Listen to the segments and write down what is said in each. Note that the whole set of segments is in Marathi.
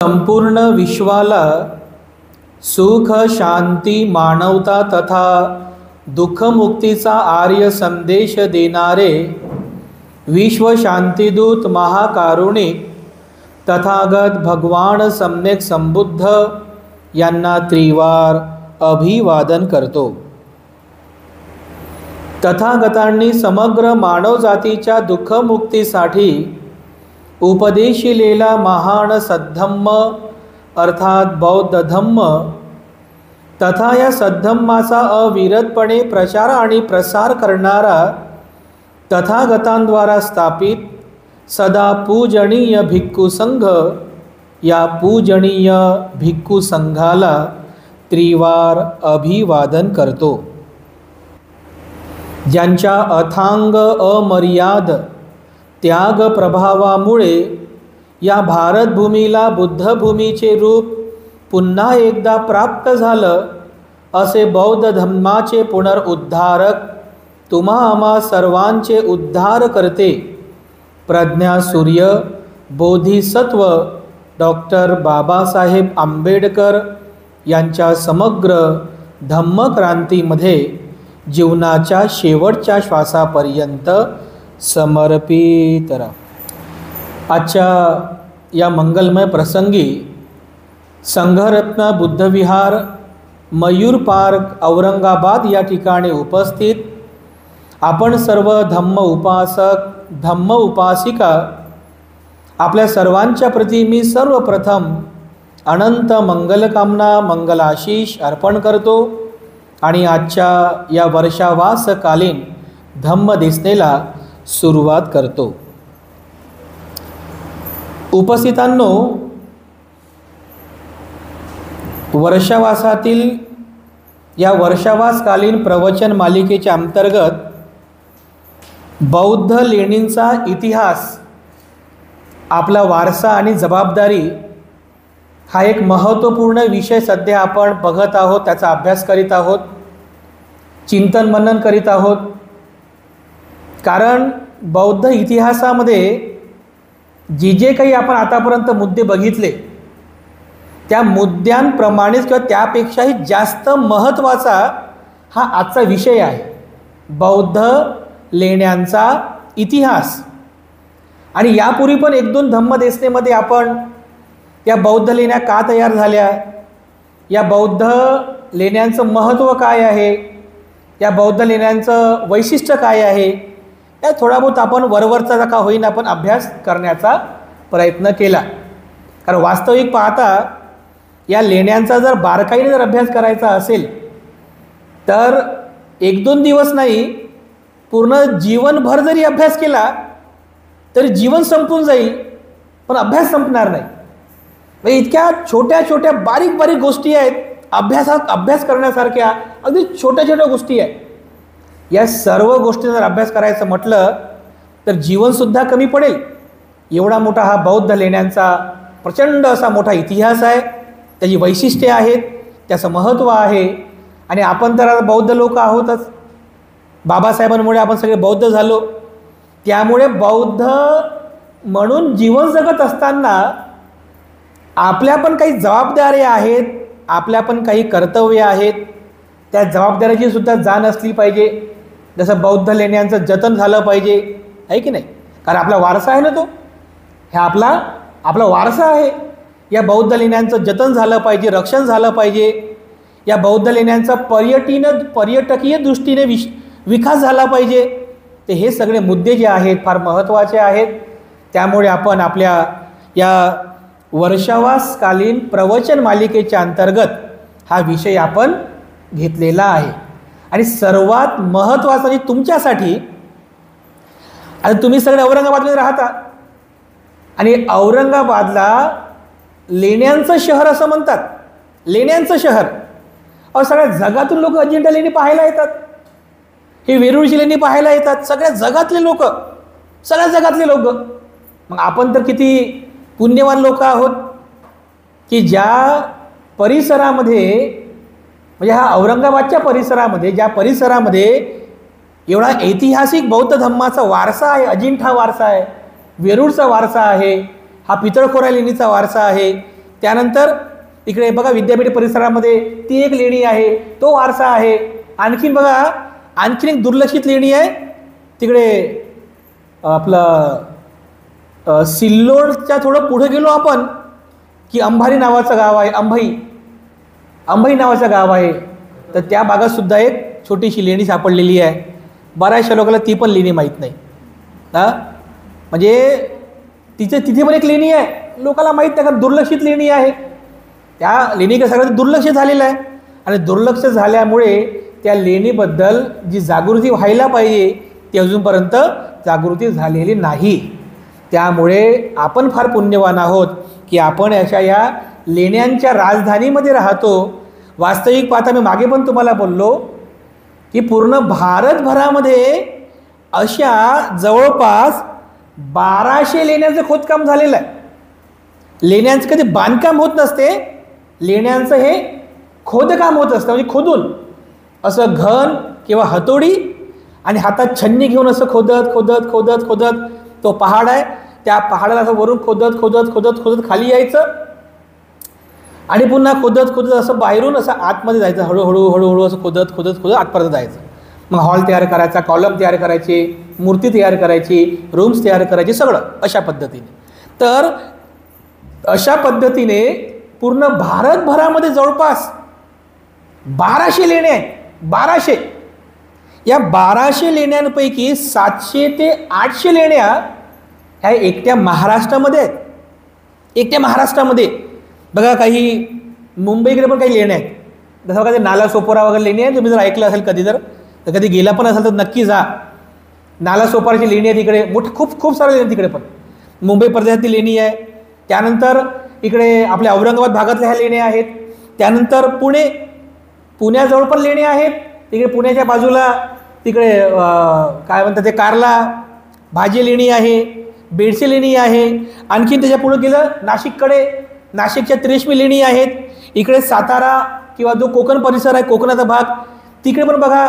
संपूर्ण विश्वाला सुख शांती मानवता तथा दुःखमुक्तीचा आर्य संदेश देणारे विश्व शांतिदूत महाकारुणिक तथागत भगवान सम्यक संबुद्ध यांना त्रिवार अभिवादन करतो। तथागतांनी समग्र मानवजातीच्या दुःखमुक्तीसाठी उपदेशिलेला महान सद्धम्म अर्थात बौद्ध धम्म तथा या सद्धम्माचा अविरतपणे प्रचार आणि प्रसार करणारा तथागतांद्वारा स्थापित सदा पूजनीय भिक्खू संघ या पूजनीय भिक्खू संघाला त्रिवार अभिवादन करतो। ज्यांच्या अथांग अमर्याद त्याग प्रभावामुळे या भारतभूमीला बुद्धभूमीचे रूप पुन्हा एकदा प्राप्त झालं असे बौद्ध धम्माचे पुनरुद्धारक तुम्हा आम्हा सर्वांचे उद्धार करते प्रज्ञा सूर्य बोधिसत्व डॉक्टर बाबासाहेब आंबेडकर यांच्या समग्र धम्मक्रांतीमध्ये जीवनाच्या शेवटच्या श्वासापर्यंत समर्पित रहा। आजच्या या मंगलमय प्रसंगी संघरत्न बुद्धविहार मयूर पार्क औरंगाबाद या ठिकाणी उपस्थित आपण सर्व धम्म उपासक धम्म उपासिका आपल्या सर्वांच्या प्रती मी सर्वप्रथम अनंत मंगलकामना मंगलाशीष अर्पण करतो आणि आजच्या या वर्षावासकालीन धम्म देसनेला सुरुवात करतो। उपस्थितांनो, वर्षावासातील या वर्षावासकालीन प्रवचन मालिकेच्या अंतर्गत बौद्ध लेणींचा इतिहास आपला वारसा आणि जबाबदारी हा एक महत्त्वपूर्ण विषय सध्या आपण बघत आहोत, त्याचा अभ्यास करीत आहोत, चिंतन मनन करीत आहोत। कारण बौद्ध इतिहासामध्ये जे काही आपण आतापर्यंत मुद्दे बघितले त्या मुद्द्यांप्रमाणेच किंवा त्यापेक्षाही जास्त महत्त्वाचा हा आजचा विषय आहे, बौद्ध लेण्यांचा इतिहास। आणि यापूर्वी पण एक दोन धम्मदेसनेमध्ये आपण या बौद्ध लेण्या का तयार झाल्या, या बौद्ध लेण्यांचं महत्त्व काय आहे, या बौद्ध लेण्यांचं वैशिष्ट्य काय आहे, या थोडा बहुत आपण वरवरचा का होईना आपण अभ्यास करण्याचा प्रयत्न केला। कारण वास्तविक पाहता या लेण्यांचा जर बारकाईने जर अभ्यास करायचा असेल तर एक दोन दिवस नाही, पूर्ण जीवनभर जरी अभ्यास केला तरी जीवन संपून जाईल, पण अभ्यास संपणार नाही। इतक्या छोट्या छोट्या बारीक बारीक गोष्टी आहेत, अभ्यास करण्यासारख्या अगदी छोट्या छोट्या गोष्टी आहेत। या सर्व गोष्टी जर अभ्यास करायचं म्हटलं तर जीवनसुद्धा कमी पडेल। एवढा मोठा हा बौद्ध लेण्यांचा प्रचंड असा मोठा इतिहास आहे, त्याची वैशिष्ट्ये आहेत, त्याचं महत्त्व आहे। आणि आपण तर बौद्ध लोक आहोतच, बाबासाहेबांमुळे आपण सगळे बौद्ध झालो, त्यामुळे बौद्ध म्हणून जीवन जगत असताना आपल्या पण काही जबाबदाऱ्या आहेत, आपल्या पण काही कर्तव्य आहेत, त्या जबाबदाऱ्याची सुद्धा जाण असली पाहिजे। जसं बौद्ध लेण्यांचं जतन झालं पाहिजे, आहे की नाही? कारण आपला वारसा आहे ना, तो हे आपला वारसा आहे। या बौद्ध लेण्यांचं जतन झालं पाहिजे, रक्षण झालं पाहिजे, या बौद्ध लेण्यांचा पर्यटकीय दृष्टीने विकास झाला पाहिजे। ते हे सगळे मुद्दे जे आहेत फार महत्त्वाचे आहेत। त्यामुळे आपण आपल्या या वर्षावासकालीन प्रवचन मालिकेच्या अंतर्गत हा विषय आपण घेतलेला आहे। आणि सर्वात महत्त्वाचं म्हणजे तुमच्यासाठी, आता तुम्ही सगळे औरंगाबादमध्ये राहता आणि औरंगाबादला लेण्यांचं शहर असं म्हणतात, लेण्यांचं शहर। अहो, सगळ्या जगातून लोक अजिंठा लेणी पाहायला येतात, हे वेरूळची लेणी पाहायला येतात, सगळ्या जगातले लोक, सगळ्या जगातले लोक। मग आपण तर किती पुण्यवान लोक आहोत की ज्या परिसरामध्ये, म्हणजे हा औरंगाबादच्या परिसरामध्ये, ज्या परिसरामध्ये एवढा ऐतिहासिक बौद्ध धम्माचा वारसा आहे, अजिंठा वारसा आहे, वेरूळचा वारसा आहे, हा पितळखोरा लेणीचा वारसा आहे, त्यानंतर इकडे बघा विद्यापीठ परिसरामध्ये ती एक लेणी आहे, तो वारसा आहे. आणखीन बघा आणखीन एक दुर्लक्षित लेणी आहे तिकडे आपलं सिल्लोडच्या थोडं पुढे गेलो आपण की अंबारी नावाचं गाव आहे, अंभई नावाचं गाव आहे. तर त्या भागात सुद्धा एक छोटीशी लेणी सापडलेली आहे. बऱ्याचशा लोकांना ती पण लेणी माहीत नाही. म्हणजे तिथे पण एक लेणी आहे, लोकांना माहीत नाही, कारण दुर्लक्षित लेणी आहे. त्या लेणीकडे सगळ्यात दुर्लक्ष झालेलं आहे आणि दुर्लक्ष झाल्यामुळे त्या लेणीबद्दल जी जागृती व्हायला पाहिजे ती अजूनपर्यंत जागृती झालेली नाही. त्यामुळे आपण फार पुण्यवान आहोत की आपण अशा या लेण्यांच्या राजधानीमध्ये राहतो. वास्तविक पाहता मी मागे पण तुम्हाला बोललो की पूर्ण भारतभरामध्ये अशा जवळपास 1200 लेण्यांचं खोदकाम झालेलं आहे. लेण्यांचं कधी बांधकाम होत नसते, लेण्यांचं हे खोदकाम होत असतं. म्हणजे खोदून असं घन किंवा हातोडी आणि हातात छन्नी घेऊन असं खोदत खोदत खोदत खोदत तो पहाड आहे, त्या पहाडाला असं वरून खोदत खोदत खोदत खोदत खाली यायचं आणि पुन्हा खोदत खोदत असं बाहेरून असं आतमध्ये जायचं, हळूहळू हळूहळू असं खोदत खोदत खोदत आतपर्यंत जायचं. मग हॉल तयार करायचा, कॉलम तयार करायचे, मूर्ती तयार करायची, रूम्स तयार करायचे, सगळं अशा पद्धतीने. तर अशा पद्धतीने पूर्ण भारतभरामध्ये जवळपास 1200 लेण्या आहेत. 1200. या 1200 लेण्यांपैकी 700 ते 800 लेण्या ह्या एकट्या महाराष्ट्रामध्ये आहेत. एकट्या महाराष्ट्रामध्ये बघा, काही मुंबईकडे पण काही लेण्या आहेत. जसं बघा ते नालासोपारा वगैरे लेणी आहे, तुम्ही जर ऐकलं असेल कधी, तर कधी गेला पण असेल तर नक्की जा. नालासोपाराची लेणी आहे तिकडे, खूप साऱ्या लेणी तिकडे पण. मुंबई परिसरातील लेणी आहे. त्यानंतर इकडे आपल्या औरंगाबाद भागातल्या ह्या लेण्या आहेत. त्यानंतर पुण्याजवळ पण लेण्या आहेत. तिकडे पुण्याच्या बाजूला तिकडे काय म्हणतात ते कार्ला भाजी लेणी आहे, बेडसे लेणी आहे. आणखीन त्याच्या पुढे गेलं नाशिककडे, नाशिकच्या त्रेश्मी लेणी आहेत. इकडे सातारा किंवा जो कोकण परिसर आहे, कोकणाचा भाग, तिकडे पण बघा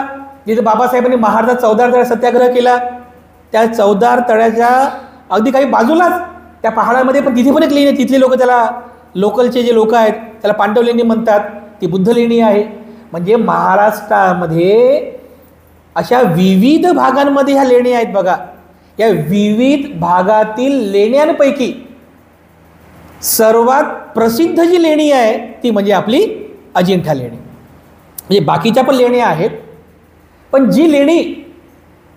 जिथे बाबासाहेबांनी महाराजांचा 14 तळ्या सत्याग्रह केला, त्या 14 तळ्याच्या अगदी काही बाजूलाच त्या पहाडामध्ये पण तिथे पण एक लेणी आहे. तिथले लोक, त्याला लोकलचे जे लोक आहेत त्याला पांडव लेणी म्हणतात, ती बुद्ध लेणी आहे. म्हणजे महाराष्ट्रामध्ये अशा विविध भागांमध्ये ह्या लेणी आहेत. बघा, या विविध भागातील लेण्यांपैकी सर्वात प्रसिद्ध जी लेणी आहे ती म्हणजे आपली अजिंठा लेणी. म्हणजे बाकीच्या पण लेण्या आहेत, पण जी लेणी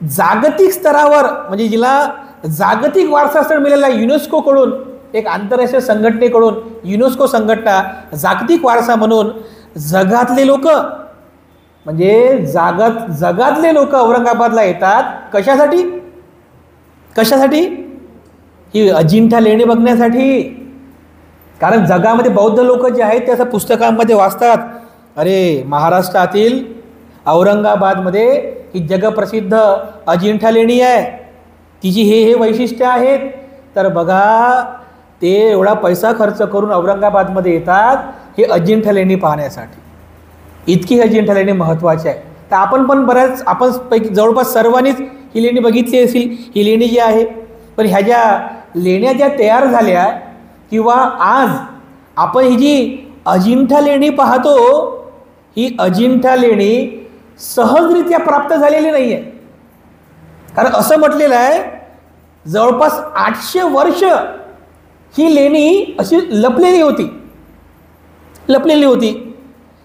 जागतिक स्तरावर, म्हणजे जिला जागतिक वारसा स्थळ मिळालेला आहे युनेस्कोकडून, एक आंतरराष्ट्रीय संघटनेकडून, युनेस्को संघटना जागतिक वारसा म्हणून जगातले लोक, म्हणजे जगातले लोक औरंगाबादला येतात. कशासाठी? ही अजिंठा लेणी बघण्यासाठी. कारण जगामध्ये बौद्ध लोक जे आहेत ते असं पुस्तकांमध्ये वाचतात, अरे महाराष्ट्रातील औरंगाबादमध्ये ही जगप्रसिद्ध अजिंठा लेणी आहे, तिची हे वैशिष्ट्य आहेत. तर बघा, ते एवढा पैसा खर्च करून औरंगाबादमध्ये येतात हे अजिंठा लेणी पाहण्यासाठी. इतकी अजिंठा लेणी महत्त्वाची आहे. तर आपण पण आपण पैकी जवळपास सर्वांनीच ही लेणी बघितली असेल. ही लेणी जी आहे, पण ह्या ज्या लेण्या ज्या तयार झाल्या किंवा आज आपण ही जी अजिंठा लेणी पाहतो, ही अजिंठा लेणी सहजरित्या प्राप्त झालेली नाही आहे. कारण असं म्हटलेलं आहे जवळपास 800 वर्ष ही लेणी अशी लपलेली होती.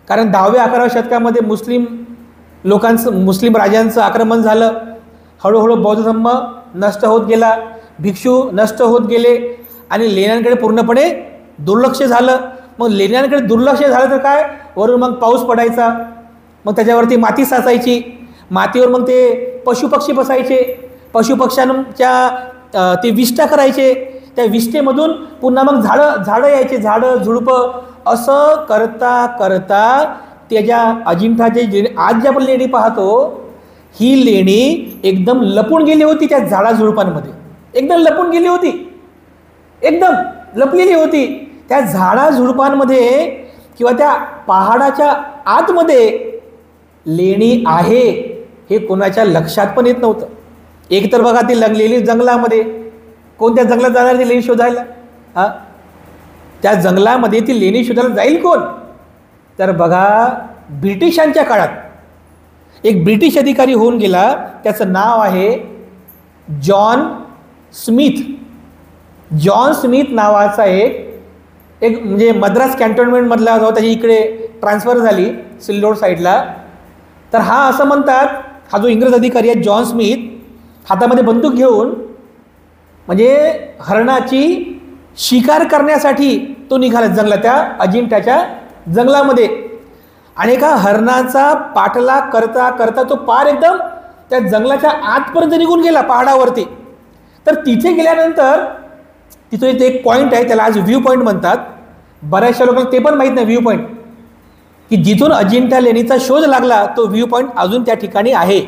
कारण 10व्या-11व्या शतकामध्ये मुस्लिम राजांचं आक्रमण झालं. हळूहळू बौद्ध धर्म नष्ट होत गेला, भिक्षू नष्ट होत गेले आणि लेण्यांकडे पूर्णपणे दुर्लक्ष झालं. मग लेण्यांकडे दुर्लक्ष झालं तर काय, वरून मग पाऊस पडायचा, मग त्याच्यावरती माती साचायची, मातीवर मग ते पशुपक्षी बसायचे, पशुपक्ष्यांच्या ते विष्ठा करायचे, त्या विष्ठेमधून पुन्हा मग झाडं यायचे, झाडं झुडपं, असं करता करता त्याच्या अजिंठाचे आज ज्या आपण लेणी पाहतो, ही लेणी एकदम लपून गेली होती त्या झाडाझुडपांमध्ये. एकदम लपून गेली होती, एकदम लपलेली होती त्या झाडाझुडपांमध्ये किंवा त्या पहाडाच्या आतमध्ये लेणी आहे हे कोणाच्या लक्षात पण येत नव्हतं. एक तर बघा ती लेणी जंगलामध्ये, कोणत्या जंगलात जाणार ती लेणी शोधायला? त्या जंगलामध्ये ती लेणी शोधायला जाईल कोण? तर बघा, ब्रिटिशांच्या काळात एक ब्रिटिश अधिकारी होऊन गेला, त्याचं नाव आहे जॉन स्मिथ. जॉन स्मिथ नावाचा एक म्हणजे मद्रास कॅन्टोन्मेंटमधला जो त्याची इकडे ट्रान्सफर झाली सिल्लोड साईडला. तर हा असं म्हणतात, हा जो इंग्रज अधिकारी आहे जॉन स्मिथ, हातामध्ये बंदूक घेऊन म्हणजे हरणाची शिकार करण्यासाठी तो निघाला जंगलात, त्या अजिंठ्याच्या जंगलामध्ये. आणि एका हरणाचा पाठलाग करता करता तो पार एकदम त्या जंगलाच्या आतपर्यंत निघून गेला पहाडावरती. तर तिथे गेल्यानंतर तिथं इथे एक पॉईंट आहे, त्याला आज व्ह्यू पॉईंट म्हणतात. बऱ्याचशा लोकांना ते पण माहीत नाही व्ह्यू पॉईंट, की जिथून अजिंठा लेणीचा शोध लागला तो व्ह्यू पॉईंट अजून त्या ठिकाणी आहे.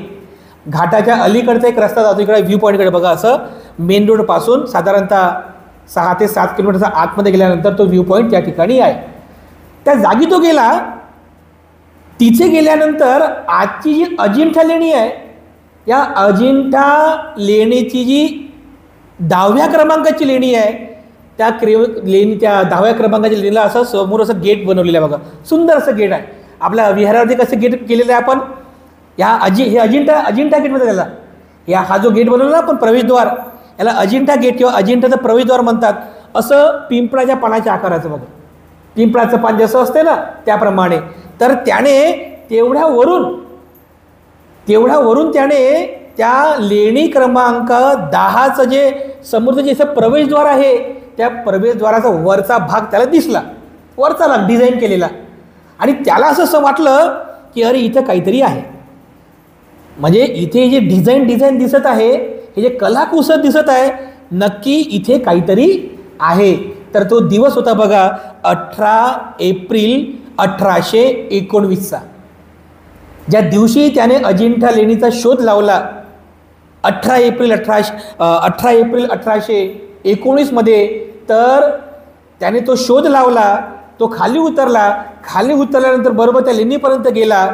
घाटाच्या अलीकडचा एक रस्ता जातो इकडे व्ह्यू पॉईंटकडे बघा. असं मेन रोडपासून साधारणतः 6 ते 7 किलोमीटरचा आतमध्ये गेल्यानंतर तो व्ह्यू पॉईंट त्या ठिकाणी आहे. त्या जागी तो गेला. तिथे गेल्यानंतर आजची जी अजिंठा लेणी आहे, या अजिंठा लेणीची जी 10व्या क्रमांकाची लेणी आहे, त्या लेणी त्या 10व्या क्रमांकाच्या लेणीला असं समोर असं गेट बनवलेलं आहे बघा. सुंदर असं गेट आहे. आपल्या विहारावरती कसं गेट केलेलं आहे आपण, हे अजिंठा गेटमध्ये त्याला हा जो गेट बनवला आपण प्रवेशद्वार, याला अजिंठा गेट किंवा अजिंठाचं प्रवेशद्वार म्हणतात. असं पिंपळाच्या पानाच्या आकाराचं बघा, पिंपळाचं पान जसं असते ना त्याप्रमाणे. तर त्याने तेवढ्यावरून त्याने त्या लेणी क्रमांक 10चं जे समोरचं जे प्रवेशद्वार आहे, त्या प्रवेशद्वाराचा वरचा भाग त्याला दिसला, वरचा भाग डिझाईन केलेला. आणि त्याला असं वाटलं की अरे इथं काहीतरी आहे. म्हणजे इथे जे डिझाईन दिसत आहे, हे जे कलाकुसर दिसत आहे, नक्की इथे काहीतरी आहे. तर तो दिवस होता बघा 18 एप्रिल 1819चा, ज्या दिवशी त्याने अजिंठा लेणीचा शोध लावला. 18 एप्रिल 1819 मध्ये तर त्याने तो शोध लावला. तो खाली उतरल्यानंतर बरोबर त्या लेणीपर्यंत गेला.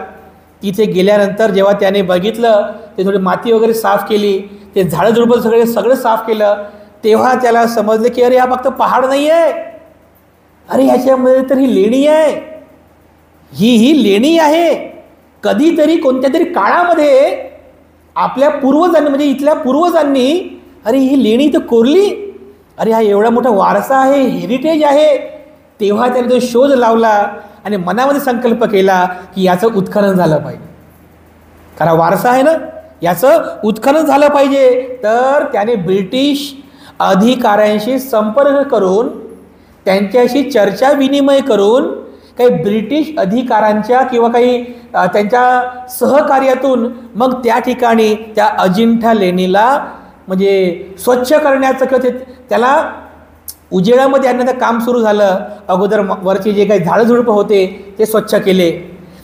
तिथे गेल्यानंतर जेव्हा त्याने बघितलं, ते थोडी माती वगैरे साफ केली, ते झाडं झुडपं सगळं साफ केलं, तेव्हा त्याला समजलं की अरे हा फक्त पहाड नाही आहे, अरे ह्याच्यामध्ये तर ही लेणी आहे. ही लेणी आहे. कधीतरी कोणत्या तरी काळामध्ये आपल्या पूर्वजांनी म्हणजे इथल्या पूर्वजांनी अरे ही लेणी तर कोरली, अरे हा एवढा मोठा वारसा आहे, हेरिटेज आहे. तेव्हा त्याने तो शोध लावला आणि मनामध्ये संकल्प केला की याचं उत्खनन झालं पाहिजे, कारण वारसा आहे ना, याचं उत्खनन झालं पाहिजे. तर त्याने ब्रिटिश अधिकाऱ्यांशी संपर्क करून, त्यांच्याशी चर्चा विनिमय करून, काही ब्रिटिश अधिकाऱ्यांच्या किंवा काही त्यांच्या सहकार्यातून मग त्या ठिकाणी त्या अजिंठा लेणीला म्हणजे स्वच्छ करण्याचं किंवा त्याला उजेडामध्ये आणण्याचं काम सुरू झालं. अगोदर वरचे जे काही झाडं झुडपं होते ते स्वच्छ केले.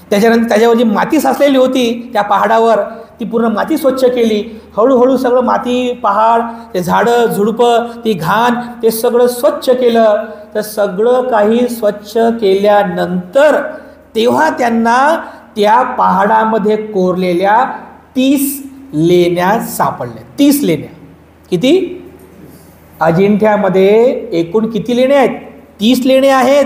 त्याच्यानंतर त्याच्यावर जी माती साचलेली होती त्या पहाडावर, ती पूर्ण माती स्वच्छ केली. हळूहळू सगळं माती, पहाड, ते झाडं झुडपं, ती घाण, ते सगळं स्वच्छ केलं. तर सगळं काही स्वच्छ केल्यानंतर तेव्हा त्यांना त्या पहाडामध्ये कोरलेल्या 30 लेण्या सापडल्या. 30 लेण्या. किती? अजिंठ्यामध्ये एकूण किती लेण्या आहेत? 30 लेण्या आहेत.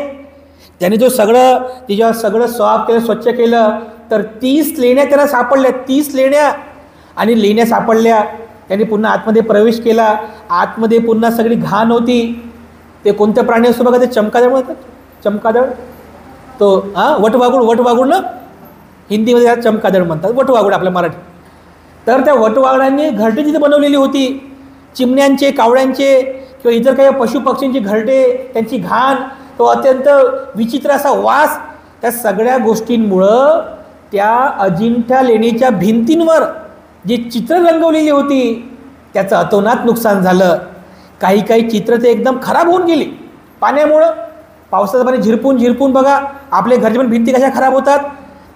त्याने जो जेव्हा सगळं साफ केलं, स्वच्छ केलं, तर 30 लेण्या त्याला सापडल्या. 30 लेण्या. आणि लेण्या सापडल्या, त्याने पुन्हा आतमध्ये प्रवेश केला. आतमध्ये पुन्हा सगळी घाण होती. ते कोणत्या प्राणी असतो बघा, ते चमकादळ म्हणतात. चमकादळ, तो वटवाघूळ ना, हिंदीमध्ये त्याला चमकादळ म्हणतात, वटवाघूळ आपल्या मराठी. तर त्या वटवाघळांनी घरटे तिथे बनवलेली होती. चिमण्यांचे, कावळ्यांचे किंवा इतर काही पशुपक्षींची घरटे, त्यांची घाण, तो अत्यंत विचित्र असा वास, त्या सगळ्या गोष्टींमुळं त्या अजिंठा लेणीच्या भिंतींवर जी चित्र रंगवलेली होती त्याचं अतोनात नुकसान झालं. काही चित्र ते एकदम खराब होऊन गेली पाण्यामुळं. पावसाचं पाणी झिरपून बघा आपल्या घरच्या पण भिंती कशा खराब होतात,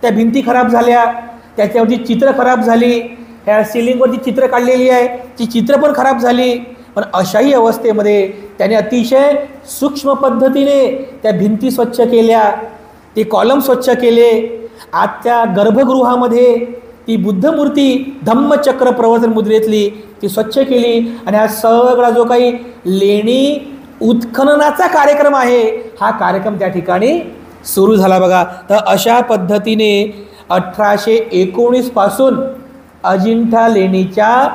त्या भिंती खराब झाल्या, त्याच्यावरची चित्र खराब झाली. ह्या सिलिंगवरती चित्र काढलेली आहे, ती चित्र पण खराब झाली. पण अशाही अवस्थेमध्ये त्याने अतिशय सूक्ष्म पद्धतीने त्या भिंती स्वच्छ केल्या, ते कॉलम स्वच्छ केले. आजच्या गर्भगृहामध्ये ती बुद्धमूर्ती धम्मचक्र प्रवर्तन मुद्रेतली ती स्वच्छ केली. आणि हा सगळा जो काही लेणी उत्खननाचा कार्यक्रम आहे, हा कार्यक्रम त्या ठिकाणी सुरू झाला बघा. तर अशा पद्धतीने 1819 पासून अजिंठा लेणीच्या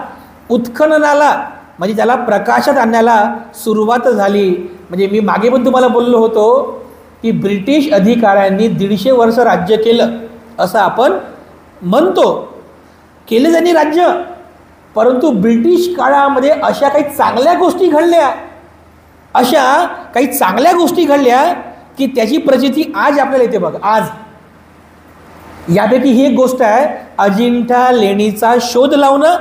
उत्खननाला म्हणजे त्याला प्रकाशात आणण्याला सुरुवात झाली. म्हणजे मी मागे पण तुम्हाला बोललो होतो की ब्रिटिश अधिकाऱ्यांनी 150 वर्ष राज्य केलं असं आपण म्हणतो. केलं त्यांनी राज्य, परंतु ब्रिटिश काळामध्ये अशा काही चांगल्या गोष्टी घडल्या, अशा काही चांगल्या गोष्टी घडल्या की त्याची प्रचिती आज आपल्याला येते बघा. आज यापैकी ही एक गोष्ट आहे, अजिंठा लेणीचा शोध लावणं,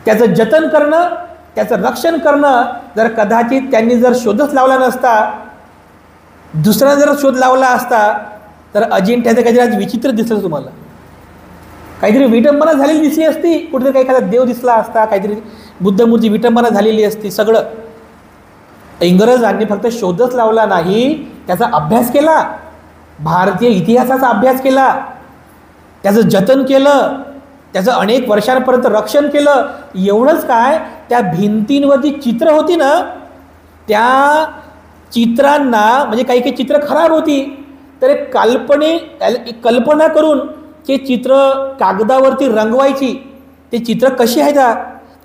त्याचं जतन करणं, त्याचं रक्षण करणं. जर कदाचित त्यांनी जर शोधच लावला नसता, दुसरा जर शोध लावला असता, तर अजिंठ्याचं काहीतरी आज विचित्र दिसलं तुम्हाला, काहीतरी विटंबना झालेली दिसली असती, कुठेतरी काही एखादा देव दिसला असता, काहीतरी बुद्धमूर्ती विटंबना झालेली असती. सगळं इंग्रजांनी फक्त शोधच लावला नाही, त्याचा अभ्यास केला, भारतीय इतिहासाचा अभ्यास केला, त्याचं जतन केलं, त्याचं अनेक वर्षांपर्यंत रक्षण केलं. एवढंच काय, त्या भिंतींवरती चित्र होती ना, त्या चित्रांना म्हणजे काही काही चित्र खराब होती, तर एक कल्पना करून ते चित्र कागदावरती रंगवायची. ते चित्र कशी आहेत,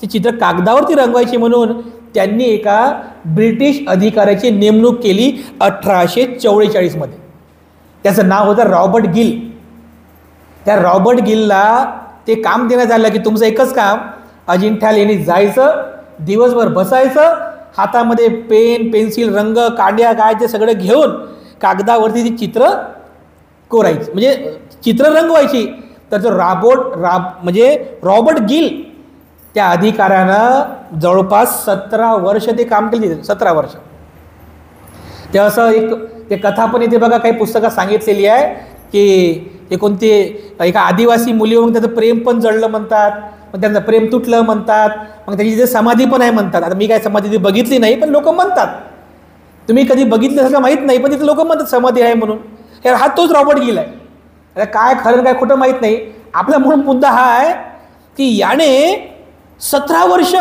ते चित्र कागदावरती रंगवायची म्हणून त्यांनी एका ब्रिटिश अधिकाऱ्याची नेमणूक केली 1844 मध्ये. त्याचं नाव होतं रॉबर्ट गिल. त्या रॉबर्ट गिलला ते काम देण्यात आलं की तुमचं एकच काम, अजिंठा लेणीत जायचं, दिवसभर बसायचं, हातामध्ये पेन, पेन्सिल, रंग, काड्या काय ते सगळं घेऊन कागदावरती ती चित्र कोरायची, म्हणजे चित्र रंगवायची. तर तो म्हणजे रॉबर्ट गिल त्या अधिकाऱ्यानं जवळपास 17 वर्ष ते काम केले. 17 वर्ष. ते असं एक ते कथा पण इथे बघा काही पुस्तकात सांगितलेली आहे की ते कोणते एका आदिवासी मुलीवरून त्याचं प्रेम पण जळलं म्हणतात, मग त्यांचं प्रेम तुटलं म्हणतात, मग त्याची तिथे समाधी पण आहे म्हणतात. आता मी काय समाधी ती बघितली नाही, पण लोक म्हणतात. तुम्ही कधी बघितलं असं माहीत नाही, पण तिथे लोक म्हणतात समाधी आहे म्हणून. हा तोच रॉबर्ट गिल आहे. आता काय खरं काय खोटं माहीत नाही. आपला म्हणून मुद्दा हा आहे की याने 17 वर्ष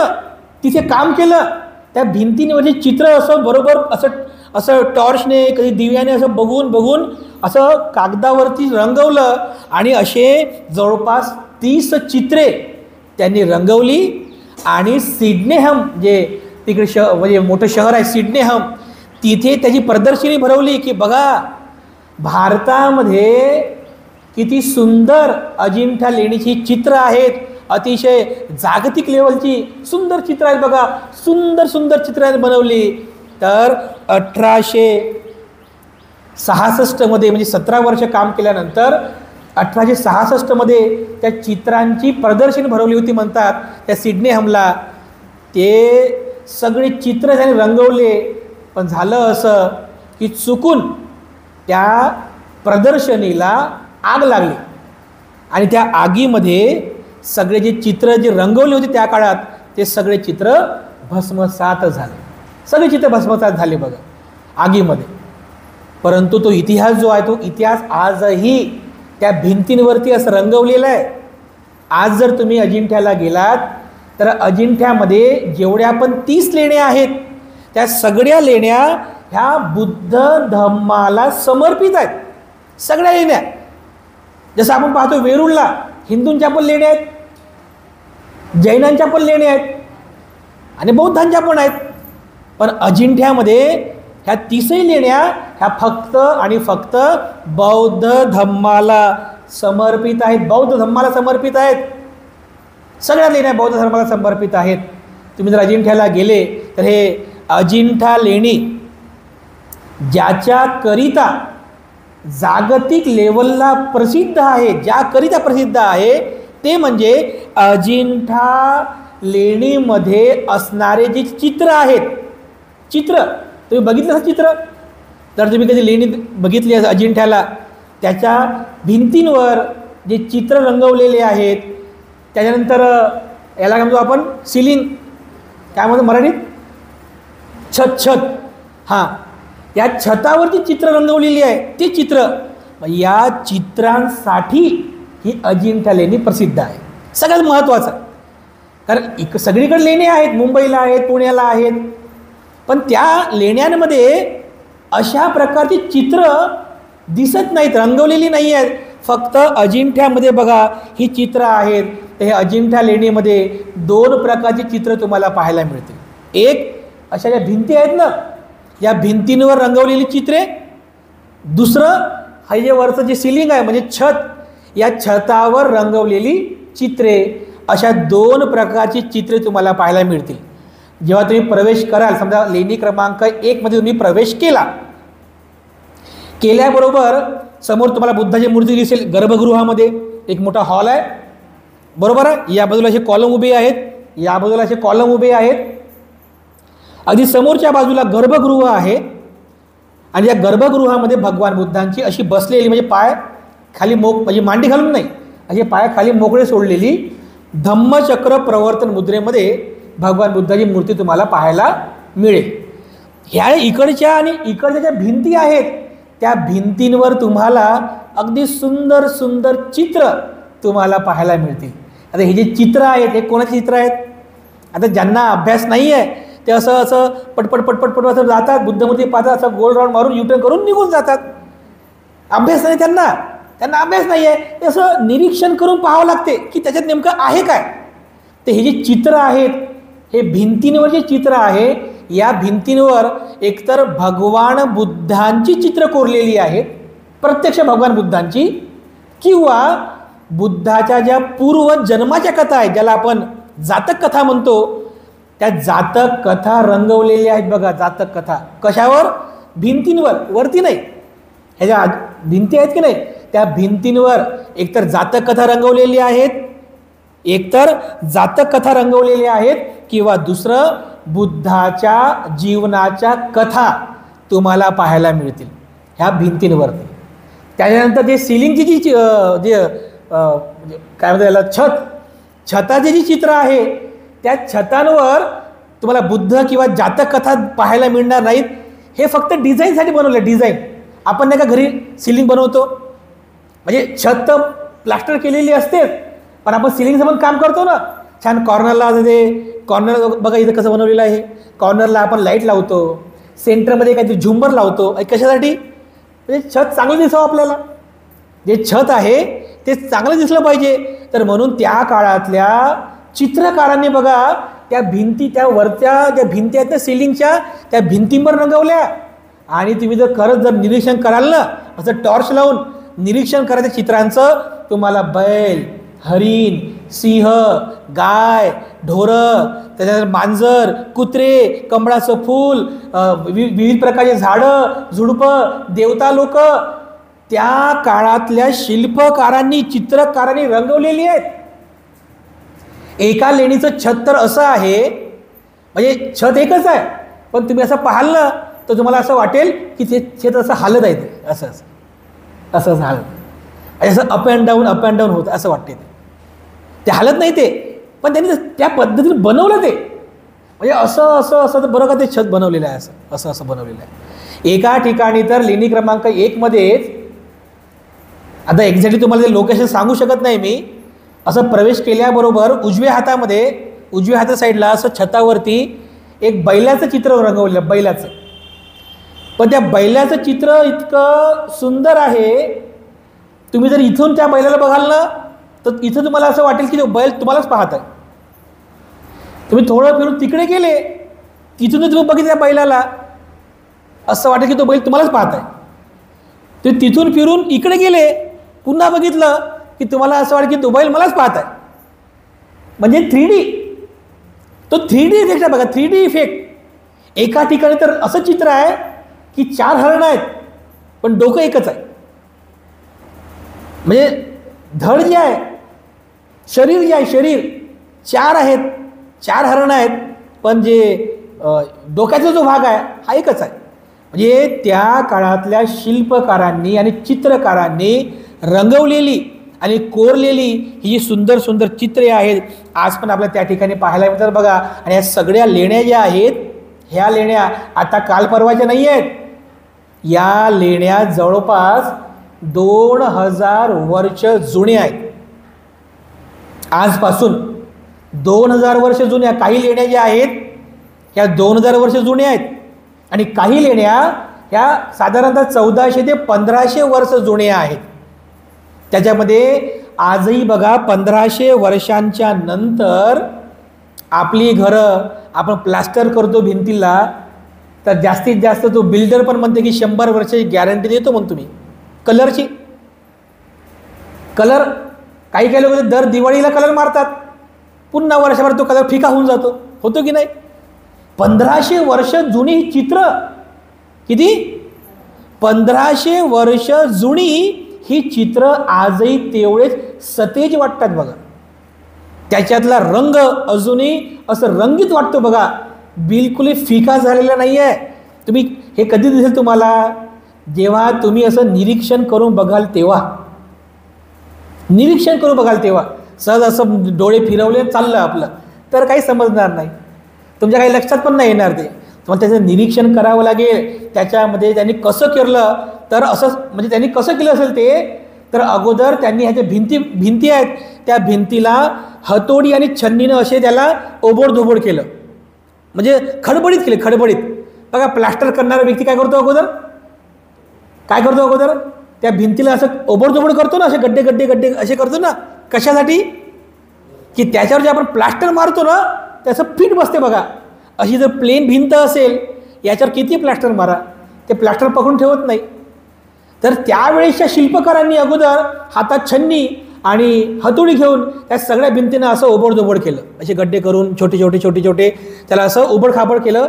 तिथे काम केलं. त्या भिंतींवरचे चित्र असं बरोबर असं टॉर्चने कधी दिव्याने असं बघून असं कागदावरती रंगवलं आणि असे जवळपास 30 चित्रे त्यांनी रंगवली. आणि सिडनेहम जे तिकडे म्हणजे मोठं शहर आहे सिडनेहम, तिथे त्याची प्रदर्शनी भरवली की बघा भारतामध्ये किती सुंदर अजिंठा लेणीची चित्र आहेत, अतिशय जागतिक लेवलची सुंदर चित्र आहेत बघा, सुंदर चित्र बनवली. तर 1866 मध्ये म्हणजे 17 वर्ष काम केल्यानंतर 1866 मध्ये त्या चित्रांची प्रदर्शनी भरवली होती म्हणतात त्या सिडनेहमला. ते सगळे चित्र त्याने रंगवले, पण झालं असं की चुकून त्या प्रदर्शनीला आग लागली आणि त्या आगीमध्ये सगळे जे चित्र जे रंगवले होते त्या काळात ते सगळे चित्र भस्मसात झाले. सगळे चित्र भस्मसात झाले बघा आगीमध्ये. परंतु तो इतिहास जो आहे तो इतिहास आजही त्या भिंतींवरती असं रंगवलेला आहे. आज जर तुम्ही अजिंठ्याला गेलात तर अजिंठ्यामध्ये जेवढ्या पण 30 लेण्या आहेत त्या सगळ्या लेण्या ह्या बुद्ध धम्माला समर्पित आहेत. सगळ्या लेण्या जसं आपण पाहतो वेरूळला हिंदूंच्या पण लेण्या आहेत, जैनांच्या पण लेण्या आहेत आणि बौद्धांच्या पण आहेत. पण अजिंठ्यामध्ये ह्या 30 लेण्या ह्या फक्त आणि फक्त बौद्ध धम्माला समर्पित आहेत. बौद्ध धम्माला समर्पित आहेत. सगळ्या लेण्या बौद्ध धर्माला समर्पित आहेत. तुम्ही जर अजिंठ्याला गेले तर हे अजिंठा लेणी ज्याच्याकरिता जागतिक लेवलला प्रसिद्ध आहे, ज्याकरिता प्रसिद्ध आहे ते म्हणजे अजिंठा लेणीमध्ये असणारे जे चित्र आहेत. चित्र तुम्ही बघितलं चित्र, जर तुम्ही कधी लेणी बघितली अजिंठ्याला, त्याच्या भिंतींवर जे चित्र रंगवलेले आहेत, त्याच्यानंतर याला काय म्हणतो आपण सिलिंग, काय म्हणतो मराठीत, छत. हां, या छतावरती चित्र रंगवलेली आहे. ते चित्र, या चित्रांसाठी ही अजिंठा लेणी प्रसिद्ध आहे. सगळ्यात महत्त्वाचं, कारण सगळीकडे लेणी आहेत, मुंबईला आहेत, पुण्याला आहेत, पण त्या लेण्यांमध्ये अशा प्रकारची चित्र दिसत नाहीत, रंगवलेली नाही आहेत. फक्त अजिंठ्यामध्ये बघा ही चित्र आहेत. तर हे अजिंठा लेणीमध्ये 2 प्रकारची चित्र तुम्हाला पाहायला मिळतील. एक अशा ज्या भिंती आहेत ना, या भिंतींवर रंगवलेली चित्रे. दुसरं हे जे वरचं जे सिलिंग आहे म्हणजे छत, या छतावर रंगवलेली चित्रे. अशा 2 प्रकारची चित्रे तुम्हाला पाहायला मिळतील. जेव्हा तुम्ही प्रवेश कराल, समजा लेणी क्रमांक 1 मध्ये तुम्ही प्रवेश केल्याबरोबर समोर तुम्हाला बुद्धाची मूर्ती दिसेल. गर्भगृहामध्ये एक मोठा हॉल आहे, बरोबर आहे. या बाजूला असे कॉलम उभे आहेत, या बाजूला असे कॉलम उभे आहेत. अगदी समोरच्या बाजूला गर्भगृह आहे आणि या गर्भगृहामध्ये भगवान बुद्धांची अशी बसलेली, म्हणजे पाय खाली म्हणजे मांडी घालून नाही, असे पाय खाली मोकळे सोडलेली धम्मचक्र प्रवर्तन मुद्रेमध्ये भगवान बुद्धाची मूर्ती तुम्हाला पाहायला मिळेल. ह्या इकडच्या आणि इकडच्या ज्या भिंती आहेत त्या भिंतींवर तुम्हाला अगदी सुंदर सुंदर चित्र तुम्हाला पाहायला मिळतील. आता हे जे चित्र आहेत हे कोणाचे चित्र आहेत? आता ज्यांना अभ्यास नाही आहे ते असं पटपट असं जातात, बुद्धमूर्ती पाहतात, असं गोल राऊंड मारून युटर्न करून निघून जातात. अभ्यास नाही त्यांना अभ्यास नाही आहे. ते असं निरीक्षण करून पाहावं लागते की त्याच्यात नेमकं आहे काय. तर हे जे चित्र आहेत, हे भिंतींवर जे चित्र आहे, या भिंतींवर एकतर भगवान बुद्धांची चित्र कोरलेली आहेत, प्रत्यक्ष भगवान बुद्धांची, किंवा बुद्धाच्या ज्या पूर्व जन्माच्या कथा आहेत, ज्याला आपण जातक कथा म्हणतो, त्या जातक कथा रंगवलेल्या आहेत. बघा, जातक कथा कशावर? भिंतींवर, वरती नाही. ह्या ज्या भिंती आहेत की नाही, त्या भिंतींवर एकतर जातक कथा रंगवलेली आहेत, किंवा दुसरं बुद्धाच्या जीवनाच्या कथा तुम्हाला पाहायला मिळतील ह्या भिंतींवरती. त्याच्यानंतर जे सिलिंगची जी काय म्हणतात याला, छताची जी चित्र आहे, त्या छतांवर तुम्हाला बुद्ध किंवा जातक कथा पाहायला मिळणार नाहीत. हे फक्त डिझाईनसाठी बनवलं. डिझाईन आपण नाही का घरी सिलिंग बनवतो, म्हणजे छत प्लास्टर केलेली असते, पण आपण सिलिंगचं पण काम करतो ना. छान कॉर्नरला कॉर्नर बघा इथं कसं बनवलेलं आहे. कॉर्नरला आपण लाईट लावतो, सेंटरमध्ये काहीतरी झुंबर लावतो. कशासाठी? म्हणजे छत चांगलं दिसावं आपल्याला. जे छत आहे ते चांगलं दिसलं पाहिजे. तर म्हणून त्या काळातल्या चित्रकारांनी बघा त्या भिंती, त्या वरच्या ज्या भिंती आहेत त्या सिलिंगच्या, त्या भिंतींवर रंगवल्या. आणि तुम्ही जर निरीक्षण कराल ना, असं टॉर्च लावून निरीक्षण करायचं चित्रांचं, तुम्हाला बैल, हरिण, सिंह, गाय, ढोरं, त्याच्यानंतर मांजर, कुत्रे, कमळाचं फूल, विविध प्रकारचे झाडं, झुडपं, देवता लोक त्या काळातल्या शिल्पकारांनी, चित्रकारांनी रंगवलेली आहेत. एका लेणीचं छत तर असं आहे, म्हणजे छत एकच आहे, पण तुम्ही असं पाहाल ना तर तुम्हाला असं वाटेल की ते छत असं हालत आहे, ते असं हालत, असं अप अँड डाऊन होतं असं वाटते. ते हालत नाही ते, पण त्यांनी त्या पद्धतीने बनवलं ते, म्हणजे असं तर बरं का ते छत बनवलेलं आहे, असं बनवलेलं आहे. एका ठिकाणी तर लेणी क्रमांक 1 मध्येच, आता एक्झॅक्टली तुम्हाला ते लोकेशन सांगू शकत नाही मी, असं प्रवेश केल्याबरोबर उजव्या हाता साईडला असं छतावरती एक बैलाचं चित्र रंगवलेलं, बैलाचं. पण त्या बैलाचं चित्र इतकं सुंदर आहे, तुम्ही जर इथून त्या बैलाला बघाल ना तर इथं तुम्हाला असं वाटेल की तो बैल तुम्हालाच पाहत आहे. तुम्ही थोडं फिरून तिकडे गेले, तिथूनच तुम्ही बघितलं त्या बैलाला, असं वाटेल की तो बैल तुम्हालाच पाहत आहे. तुम्ही तिथून फिरून इकडे गेले, पुन्हा बघितलं की तुम्हाला असं वाटेल की तो बैल मलाच पाहत आहे. म्हणजे 3D, तो 3D इफेक्ट आहे बघा, 3D इफेक्ट. एका ठिकाणी तर असं चित्र आहे की 4 हरणं आहेत पण डोकं एकच आहे. म्हणजे धड जे आहे, शरीर जे आहे, शरीर 4 आहेत, 4 हरणं आहेत, पण जे डोक्याचा जो भाग आहे हा एकच आहे. म्हणजे त्या काळातल्या शिल्पकारांनी आणि चित्रकारांनी रंगवलेली आणि कोरलेली ही जी सुंदर सुंदर चित्रे आहेत, आज पण आपल्याला त्या ठिकाणी पाहायला मिळतात बघा. आणि या सगळ्या लेण्या ज्या आहेत, ह्या लेण्या आता काल परवाच्या नाही आहेत. या लेण्या जवळपास 2000 वर्ष जुन्या आहेत. आजपासून 2000 वर्ष जुन्या. काही लेण्या ज्या आहेत ह्या 2000 वर्ष जुन्या आहेत. आणि काही लेण्या ह्या साधारणतः 1400 ते 1500 वर्ष जुन्या आहेत. त्याच्यामध्ये आजही बघा 1500 वर्षांच्या नंतर आपली घरं आपण प्लास्टर करतो भिंतीला, तर जास्तीत जास्त तो बिल्डर पण म्हणते की 100 वर्षाची गॅरंटी देतो म्हणून तुम्ही. कलरची कलर काही काही लोक दर दिवाळीला कलर मारतात, पुन्हा वर्षभर तो कलर फिका होऊन जातो, होतो की नाही. 1500 वर्ष जुनी ही चित्र, किती 1500 वर्ष जुनी ही चित्र आजही तेवढेच सतेज वाटतात बघा. त्याच्यातला रंग अजूनही असं रंगीत वाटतो बघा, बिलकुल फिका झालेला नाही आहे. तुम्ही हे कधी दिसेल तुम्हाला, जेव्हा तुम्ही असं निरीक्षण करून बघाल तेव्हा. निरीक्षण करून बघाल तेव्हा. सहज असं डोळे फिरवले चाललं आपलं तर काही समजणार नाही, तुमच्या काही लक्षात पण नाही येणार. ते तुम्हाला त्याचं निरीक्षण करावं लागेल. त्याच्यामध्ये त्यांनी कसं केलं, तर असं म्हणजे त्यांनी कसं केलं असेल ते, तर अगोदर त्यांनी ह्याच्या भिंती आहेत, त्या भिंतीला हतोडी आणि छन्नीनं असे त्याला ओबोडधोबोड केलं, म्हणजे खडबडीत केले, खडबडीत. बघा प्लास्टर करणारा व्यक्ती काय करतो अगोदर, काय करतो अगोदर, त्या भिंतीला असं ओबोडधोबोड करतो ना, असे गड्डे गड्डे गड्डे असे करतो ना. कशासाठी, की त्याच्यावर जे आपण प्लास्टर मारतो ना त्याचं फिट बसते बघा. अशी जर प्लेन भिंत असेल, याच्यावर किती प्लास्टर मारा, ते प्लास्टर पकडून ठेवत नाही. तर त्यावेळेसच्या शिल्पकारांनी अगोदर हातात छन्नी आणि हतोडी घेऊन त्या सगळ्या भिंतीनं असं ओबडधोबड केलं, असे गड्डे करून छोटे छोटे छोटे छोटे त्याला असं उबडखाबड केलं.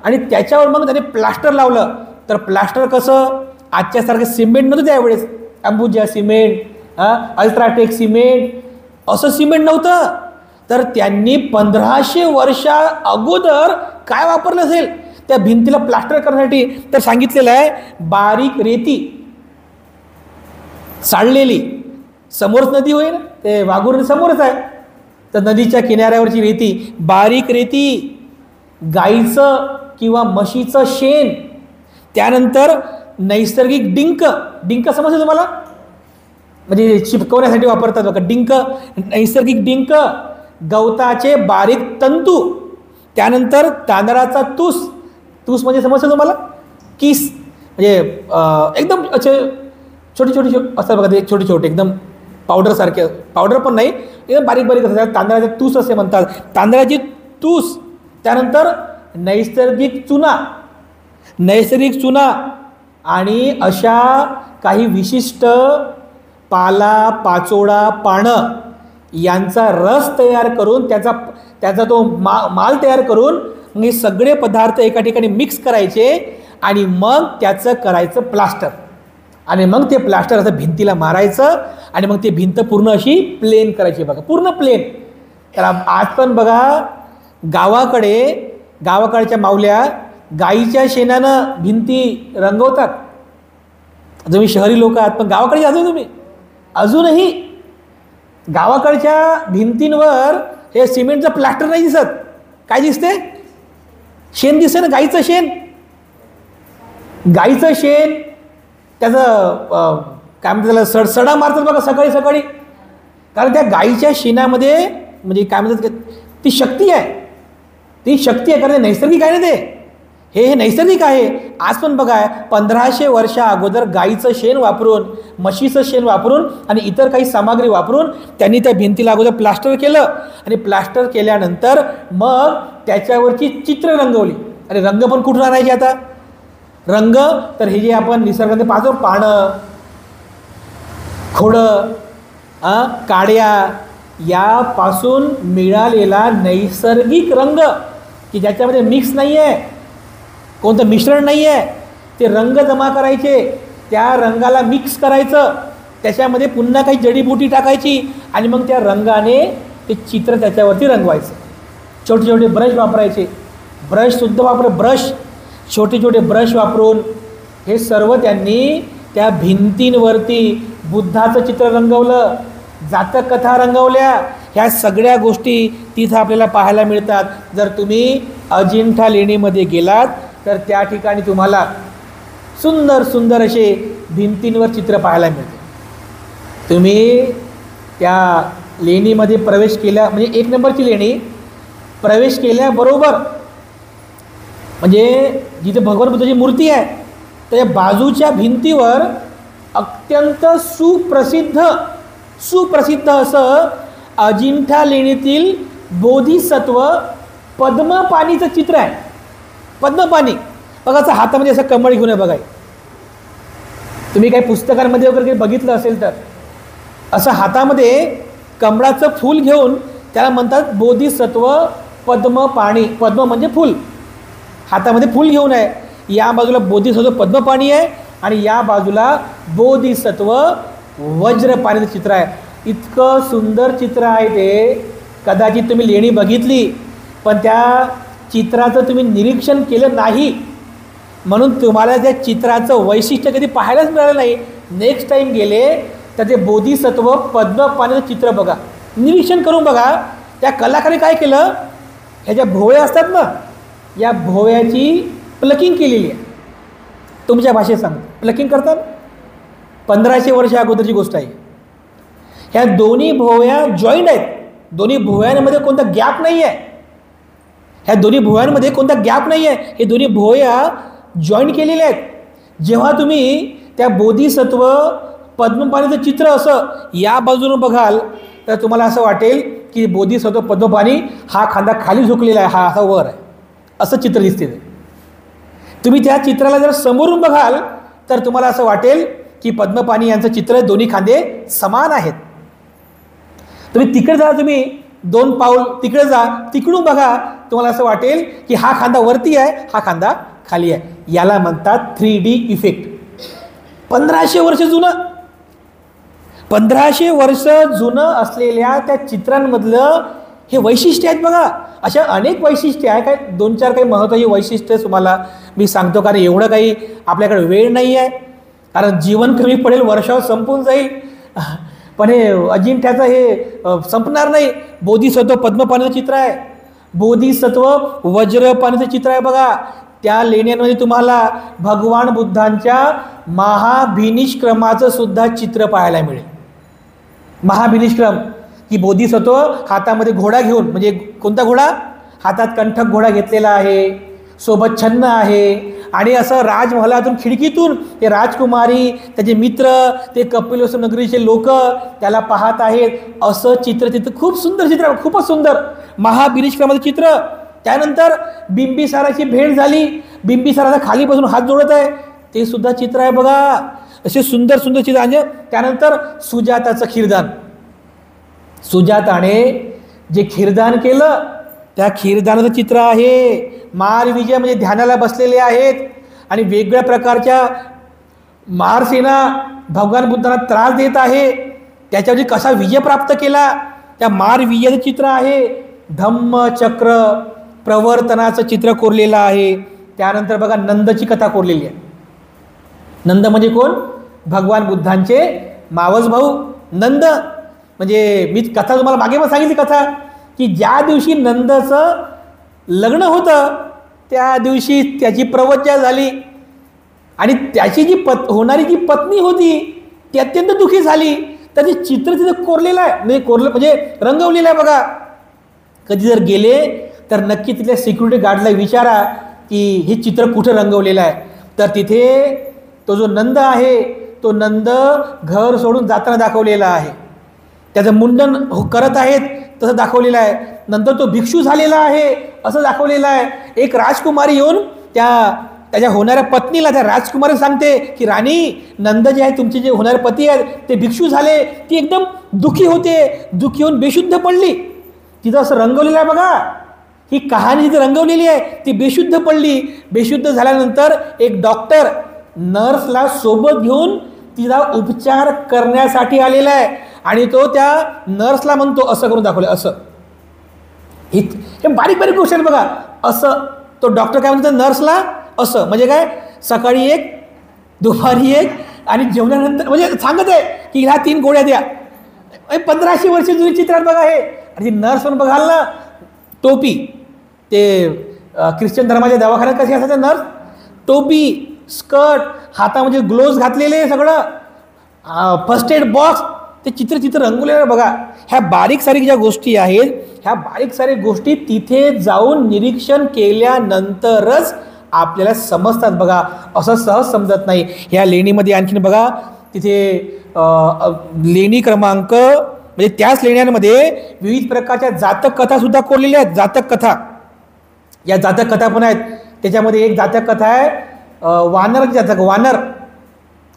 आणि त्याच्यावर मग त्याने प्लास्टर लावलं. तर प्लास्टर कसं, आजच्यासारखं सिमेंट नव्हतं त्यावेळेस, अंबुजा सिमेंट, अल्ट्राटेक सिमेंट, असं सिमेंट नव्हतं. तर त्यांनी 1500 वर्षा अगोदर काय वापरलं असेल त्या भिंतीला प्लास्टर करण्यासाठी, तर सांगितलेलं आहे बारीक रेती चाललेली. समोरच नदी होईल, ते वाघूर समोरच आहे, तर नदीच्या किनाऱ्यावरची रेती, बारीक रेती, गाईचं किंवा म्हशीचं शेण, त्यानंतर नैसर्गिक डिंक. डिंक समजतं तुम्हाला, म्हणजे चिपकवण्यासाठी वापरतात बघा डिंक, नैसर्गिक डिंक, गवताचे बारीक तंतू, त्यानंतर तांदळाचा तूस. तूस म्हणजे समजतं तुम्हाला, किस, म्हणजे एकदम असे छोटे छोटे असतात बघा, ते छोटे छोटे एकदम पावडरसारखे, पावडर पण नाही, एकदम बारीक बारीक असतात, तांदळाचे तूस असे म्हणतात, तांदळाची तूस. त्यानंतर नैसर्गिक चुना, नैसर्गिक चुना, आणि अशा काही विशिष्ट पाला पाचोळा पानं यांचा रस तयार करून त्याचा तो माल तयार करून हे सगळे पदार्थ एका ठिकाणी मिक्स करायचे आणि मग त्याचं करायचं प्लास्टर. आणि मग ते प्लास्टर असं भिंतीला मारायचं आणि मग ते भिंत पूर्ण अशी प्लेन करायची बघा, पूर्ण प्लेन. तर आज पण बघा गावाकडच्या माऊल्या गाईच्या शेणानं भिंती रंगवतात. तुम्ही शहरी लोक आहात पण गावाकडे जातो तुम्ही, अजूनही गावाकडच्या भिंतींवर हे सिमेंटचं प्लास्टर नाही दिसत. काय दिसते, शेण दिसते ना, गाईचं शेण. गाईचं शेण त्याचं काय म्हणतात त्याला सडा मारतात बघा सकाळी सकाळी, कारण त्या गाईच्या शेणामध्ये म्हणजे काय म्हणतात ती शक्ती आहे, ती शक्ती आहे, कारण ते नैसर्गिक आहे ना, ते हे नैसर्गिक आहे. आज पण बघा 1500 वर्षा अगोदर गाईचं शेण वापरून, म्हशीचं शेण वापरून आणि इतर काही सामग्री वापरून त्यांनी त्या भिंतीला अगोदर प्लास्टर केलं आणि प्लास्टर केल्यानंतर मग त्याच्यावरची चित्र रंगवली. आणि रंग पण कुठून आणायचे आता रंग, तर हे जे आपण निसर्गामध्ये पाहतो पानं, खोडं, काड्या, यापासून मिळालेला नैसर्गिक रंग की ज्याच्यामध्ये मिक्स नाही आहे, कोणतं मिश्रण नाही आहे, ते रंग जमा करायचे, त्या रंगाला मिक्स करायचं, त्याच्यामध्ये पुन्हा काही जडीबुटी टाकायची आणि मग त्या रंगाने ते चित्र त्याच्यावरती रंगवायचं. छोटे छोटे ब्रश वापरायचे, ब्रश छोटे छोटे ब्रश वापरून हे सर्व त्यांनी त्या भिंतींवरती बुद्धाचं चित्र रंगवलं, जातक कथा रंगवल्या. ह्या सगळ्या गोष्टी तिथं आपल्याला पाहायला मिळतात. जर तुम्ही अजिंठा लेणीमध्ये गेलात तर त्या ठिकाणी तुम्हाला सुंदर सुंदर असे भिंतींवर चित्र पाहायला मिळते. तुम्ही त्या लेणीमध्ये प्रवेश केल्या, म्हणजे 1 नंबरची लेणी, प्रवेश केल्याबरोबर म्हणजे जिथे भगवान बुद्धाची मूर्ती आहे त्याच्या बाजूच्या भिंतीवर अत्यंत सुप्रसिद्ध असं अजिंठा लेणीतील बोधिसत्व पद्मपाणीचं चित्र आहे. पद्मपाणी बघा, असं हातामध्ये असं कमळ घेऊन आहे बघा. तुम्ही काही पुस्तकांमध्ये वगैरे बघितलं असेल तर असं हातामध्ये कमळाचं फूल घेऊन त्याला म्हणतात बोधिसत्व पद्मपाणी. पद्म म्हणजे फूल, हातामध्ये फूल घेऊन आहे. या बाजूला बोधिसत्व पद्मपाणी आहे आणि या बाजूला बोधिसत्व वज्रपाणीचं चित्र आहे. इतकं सुंदर चित्र आहे ते. कदाचित तुम्ही लेणी बघितली पण त्या चित्राचं तुम्ही निरीक्षण केलं नाही, म्हणून तुम्हाला त्या चित्राचं वैशिष्ट्य कधी पाहायलाच मिळालं नाही. नेक्स्ट टाईम गेले तर ते बोधिसत्व पद्मपाणीचं चित्र बघा, निरीक्षण करून बघा. त्या कलाकाराने काय केलं, ह्याच्या भोवया असतात ना, या भोव्याची प्लकिंग केलेली आहे. तुमच्या भाषेत सांगतो, प्लकिंग करतात. 1500 वर्ष अगोदरची गोष्ट आहे. ह्या दोन्ही भोव्या जॉईंट आहेत. दोन्ही भोव्यांमध्ये कोणता गॅप नाही आहे. ह्या दोन्ही भोव्यांमध्ये कोणता गॅप नाही आहे. हे दोन्ही भोव्या जॉईंट केलेले आहेत. जेव्हा तुम्ही त्या बोधिसत्व पद्मपाणीचं चित्र असं या बाजूनं बघाल तर तुम्हाला असं वाटेल की बोधिसत्व पद्मपाणी हा खांदा खाली झुकलेला आहे, हा असा वर आहे, असं चित्र दिसते. तुम्ही त्या चित्राला जर समोरून बघाल तर तुम्हाला असं वाटेल की पद्मपाणी यांचं चित्र दोन्ही खांदे समान आहेत. तुम्ही तिकडे जा, तुम्ही 2 पाऊल तिकडे जा, तिकडून बघा, तुम्हाला असं वाटेल की हा खांदा वरती आहे, हा खांदा खाली आहे. याला म्हणतात 3D इफेक्ट. 1500 वर्ष जुनं, 1500 वर्ष जुनं असलेल्या त्या चित्रांमधलं हे वैशिष्ट्य आहेत बघा. अशा अनेक वैशिष्ट्ये आहे. काय 2-4 काही महत्त्वाची वैशिष्ट्य तुम्हाला मी सांगतो, कारण एवढं काही आपल्याकडे वेळ नाही आहे, कारण जीवन कमी पडेल, वर्षावर संपून जाईल. पण हे अजिंठ्याचं हे संपणार नाही. बोधिसत्व पद्मपाणीचं चित्र आहे, बोधिसत्व वज्रपाणीचं चित्र आहे बघा. त्या लेण्यांमध्ये तुम्हाला भगवान बुद्धांच्या महाभिनिष्क्रमाचं सुद्धा चित्र पाहायला मिळेल. महाभिनिष्क्रम की बोधिसत्व हातामध्ये घोडा घेऊन, म्हणजे कोणता घोडा, हातात कंठक घोडा घेतलेला आहे, सोबत छन्न आहे, आणि असं राजमहालातून खिडकीतून ते राजकुमारी, त्याचे मित्र, ते कपिलवस्तू नगरीचे लोक त्याला पाहत आहेत. असं चित्र तिथं खूप सुंदर चित्र, खूपच सुंदर महाभिनिष्क्रमाचं चित्र. त्यानंतर बिंबिसाराची भेट झाली, बिंबिसाराचा खाली बसून हात जोडत आहे, ते सुद्धा चित्र आहे बघा. असे सुंदर सुंदर चित्र. म्हणजे त्यानंतर सुजाताचं खीरदान, सुजाताने जे खीरदान केलं त्या खीरदानाचं चित्र आहे. मारविजय म्हणजे ध्यानाला बसलेले आहेत आणि वेगवेगळ्या प्रकारच्या मारसेना भगवान बुद्धांना त्रास देत आहे, त्याच्यावरती कसा विजय प्राप्त केला त्या मारविजयाचं चित्र आहे. धम्मचक्र प्रवर्तनाचं चित्र कोरलेलं आहे. त्यानंतर बघा नंदची कथा कोरलेली आहे. नंद म्हणजे कोण, भगवान बुद्धांचे मावस भाऊ नंद. म्हणजे मी कथा तुम्हाला मागे पण सांगितली कथा, की ज्या दिवशी नंदचं लग्न होतं त्या दिवशी त्याची प्रवज्जा झाली आणि त्याची जी होणारी जी पत्नी होती ती अत्यंत दुःखी झाली. तर ते चित्र तिथं कोरलेलं आहे, म्हणजे रंगवलेलं आहे बघा. कधी जर गेले तर नक्की तिथल्या सिक्युरिटी गार्डला विचारा की हे चित्र कुठं रंगवलेलं आहे. तर तिथे तो जो नंद आहे तो नंद घर सोडून जाताना दाखवलेला आहे, त्याचं मुंडन करत आहेत तसं दाखवलेलं आहे. नंतर तो भिक्षू झालेला आहे असं दाखवलेलं आहे. एक राजकुमारी येऊन त्याच्या होणाऱ्या पत्नीला, त्या राजकुमारी सांगते की राणी, नंद जे आहे तुमचे जे होणारे पती आहेत ते भिक्षू झाले. ती एकदम दुःखी होते, दुःखी होऊन बेशुद्ध पडली. तिथं असं रंगवलेलं आहे बघा, ही कहाणी जिथे रंगवलेली आहे. ती बेशुद्ध पडली. बेशुद्ध झाल्यानंतर एक डॉक्टर नर्सला सोबत घेऊन तिला उपचार करण्यासाठी आलेला आहे आणि तो त्या नर्सला म्हणतो, असं करून दाखवलं, असं. हे बारीक बारीक गोष्ट आहेत बघा. असं तो डॉक्टर काय म्हणतो नर्सला, असं म्हणजे काय, सकाळी एक, दुपारी एक आणि जेवणानंतर, म्हणजे सांगत आहे की ह्या 3 गोळ्या द्या. 1500 वर्ष जुनी चित्रात बघा हे. आणि नर्स पण बघाल ना, टोपी, ते ख्रिश्चन धर्माच्या दवाखान्यात कसे असतात नर्स, टोपी, स्कर्ट, हातामध्ये ग्लोव्ज घातलेले, सगळं फर्स्ट एड बॉक्स, ते चित्र रंगवलेलं बघा. ह्या बारीक सारीक ज्या गोष्टी आहेत, ह्या बारीक सारीक गोष्टी तिथे जाऊन निरीक्षण केल्यानंतरच आपल्याला समजतात बघा, असं सहज समजत नाही. ह्या लेणीमध्ये आणखीन बघा तिथे लेणी क्रमांक म्हणजे त्याच लेण्यांमध्ये विविध प्रकारच्या जातक कथा सुद्धा कोरलेल्या आहेत. जातक कथा, या जातक कथा पण आहेत. त्याच्यामध्ये एक जातक कथा आहे वानर जातक. वानर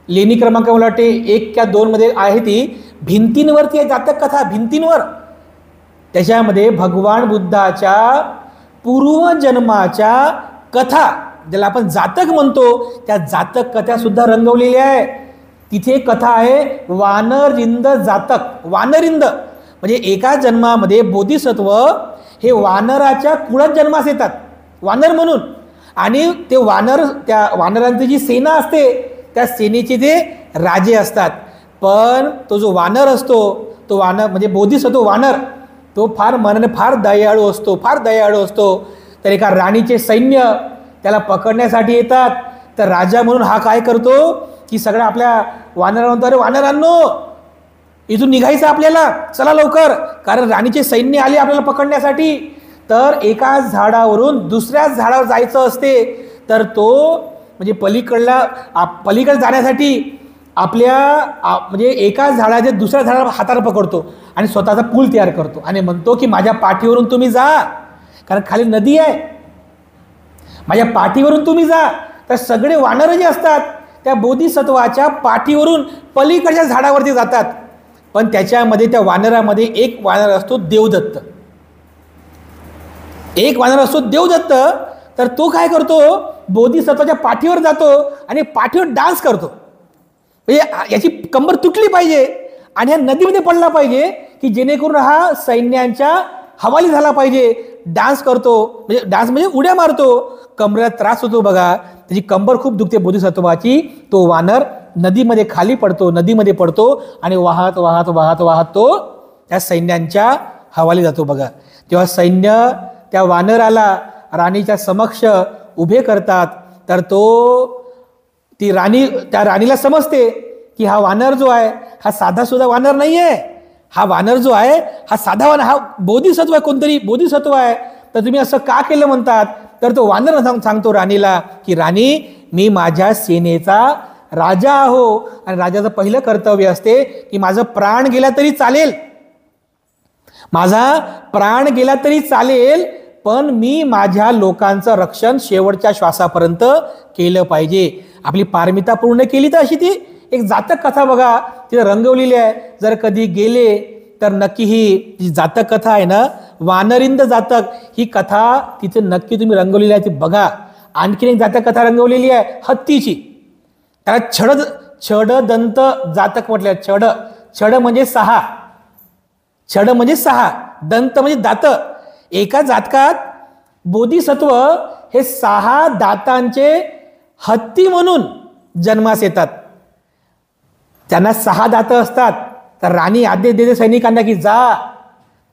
लेणी क्रमांक मला वाटते 1 किंवा 2 मध्ये आहे. ती भिंतींवरती आहे जातक कथा, भिंतींवर. त्याच्यामध्ये भगवान बुद्धाच्या पूर्वजन्माच्या कथा, ज्याला आपण जातक म्हणतो, त्या जातक कथा सुद्धा रंगवलेल्या आहे. तिथे कथा आहे वानरिंद जातक. वानरिंद म्हणजे एका जन्मामध्ये बोधिसत्व हे वानराच्या कुळात जन्मास येतात, वानर म्हणून. आणि ते वानर, त्या वानरांची जी सेना असते, त्या सेनेचे ते राजे असतात. पण तो जो वानर असतो, तो वानर म्हणजे बोधिसत्व वानर, तो फार मनाने फार दयाळू असतो, फार दयाळू असतो. तर एका राणीचे सैन्य त्याला पकडण्यासाठी येतात. तर राजा म्हणून हा काय करतो की सगळ्या आपल्या वानरांना म्हणतो, अरे वानरांनो, इथून निघायचं आपल्याला, चला लवकर, कारण राणीचे सैन्य आले आपल्याला पकडण्यासाठी. तर एका झाडावरून दुसऱ्या झाडावर जायचं असते. तर तो म्हणजे पलीकडे जाण्यासाठी आपल्या म्हणजे एका झाडाचे दुसऱ्या झाडाला हाताला पकडतो आणि स्वतःचा पूल तयार करतो आणि म्हणतो की माझ्या पाठीवरून तुम्ही जा, कारण खाली नदी आहे, माझ्या पाठीवरून तुम्ही जा. तर सगळे वानर जे असतात त्या बोधिसत्वाच्या पाठीवरून पलीकडच्या झाडावरती जातात. पण त्याच्यामध्ये त्या वानरामध्ये एक वानर असतो देवदत्त, एक वानर असतो देवदत्त. तर तो काय करतो, बोधिसत्वाच्या पाठीवर जातो आणि पाठीवर डान्स करतो. म्हणजे याची कंबर तुटली पाहिजे आणि ह्या नदीमध्ये पडला पाहिजे की जेणेकरून हा सैन्यांच्या हवाली झाला पाहिजे. डान्स करतो, म्हणजे डान्स म्हणजे उड्या मारतो. कमरेला त्रास होतो बघा, त्याची कंबर खूप दुखते बोधिसत्वाची. तो वानर नदीमध्ये खाली पडतो, नदीमध्ये पडतो आणि वाहत वाहत वाहत वाहत तो त्या सैन्यांच्या हवाली जातो बघा. तेव्हा सैन्य त्या वानराला राणीच्या समक्ष उभे करतात. तर त्या राणीला समजते की हा वानर जो आहे हा साधा सुद्धा वानर नाही आहे. हा वानर जो आहे हा साधा वानर, हा बोधिसत्व आहे, कोणतरी बोधिसत्व आहे. तर तुम्ही असं का केलं म्हणतात. तर तो वानर सांगतो राणीला की राणी, मी माझ्या सेनेचा राजा आहो आणि राजाचं पहिलं कर्तव्य असते की माझं प्राण गेला तरी चालेल, माझा प्राण गेला तरी चालेल, पण मी माझ्या लोकांचं रक्षण शेवटच्या श्वासापर्यंत केलं पाहिजे. आपली पारमिता पूर्ण केली. तर अशी ती एक जातक कथा बघा तिथे रंगवलेली आहे. जर कधी गेले तर नक्की ही जी जातक कथा आहे ना, वानरिंद जातक, ही कथा तिथे नक्की तुम्ही रंगवलेली आहे ती बघा. आणखीन एक जातक कथा रंगवलेली आहे हत्तीची. त्याला छडदंत जातक म्हटलं. छड म्हणजे 6, छड म्हणजे 6, दंत म्हणजे दात. एका जातकात बोधिसत्व हे 6 दातांचे हत्ती म्हणून जन्मास येतात. त्यांना 6 दात असतात. तर राणी आदेश देते सैनिकांना की जा,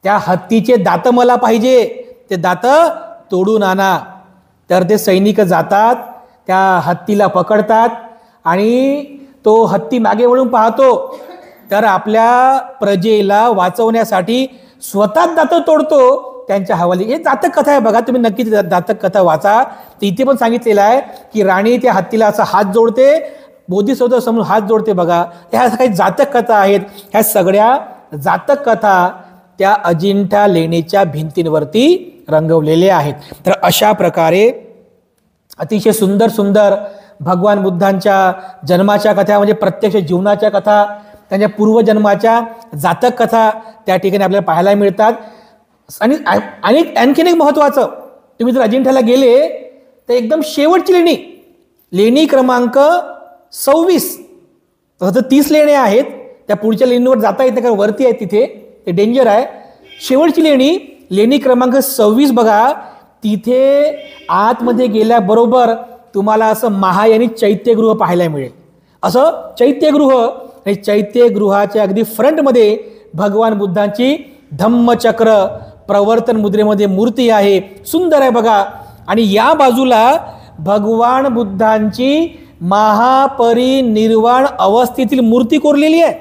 त्या हत्तीचे दात मला पाहिजे, ते दात तोडून आणा. तर ते सैनिक जातात, त्या हत्तीला पकडतात आणि तो हत्ती मागे वळून पाहतो. तर आपल्या प्रजेला वाचवण्यासाठी स्वतःच दात तोडतो त्यांच्या हवाली. हे जातक कथा आहे बघा, तुम्ही नक्कीच जातक कथा वाचा. तर इथे पण सांगितलेलं आहे की राणी त्या हत्तीला असा हात जोडते, बोधिसत्व समोर हात जोडते बघा. ह्या काही जातक कथा आहेत. ह्या सगळ्या जातक कथा त्या अजिंठा लेणीच्या भिंतींवरती रंगवलेल्या आहेत. तर अशा प्रकारे अतिशय सुंदर सुंदर भगवान बुद्धांच्या जन्माच्या कथा, म्हणजे प्रत्यक्ष जीवनाच्या कथा, त्यांच्या पूर्वजन्माच्या जातक कथा त्या ठिकाणी आपल्याला पाहायला मिळतात. आणि आणखीन एक महत्त्वाचं, तुम्ही जर अजिंठ्याला गेले तर एकदम शेवटची लेणी क्रमांक 26, तसं 30 लेण्या आहेत. त्या पुढच्या लेणीवर जाता येते कारण वरती आहे, तिथे ते डेंजर आहे. शेवटची लेणी क्रमांक 26 बघा. तिथे आतमध्ये गेल्याबरोबर तुम्हाला असं महायानी चैत्यगृह पाहायला मिळेल. असं चैत्यगृह, आणि चैत्यगृहाच्या अगदी फ्रंटमध्ये भगवान बुद्धांची धम्मचक्र प्रवर्तन मुद्रेमध्ये मूर्ती आहे. सुंदर आहे बघा. आणि या बाजूला भगवान बुद्धांची महापरिनिर्वाण अवस्थेतील मूर्ती कोरलेली आहे.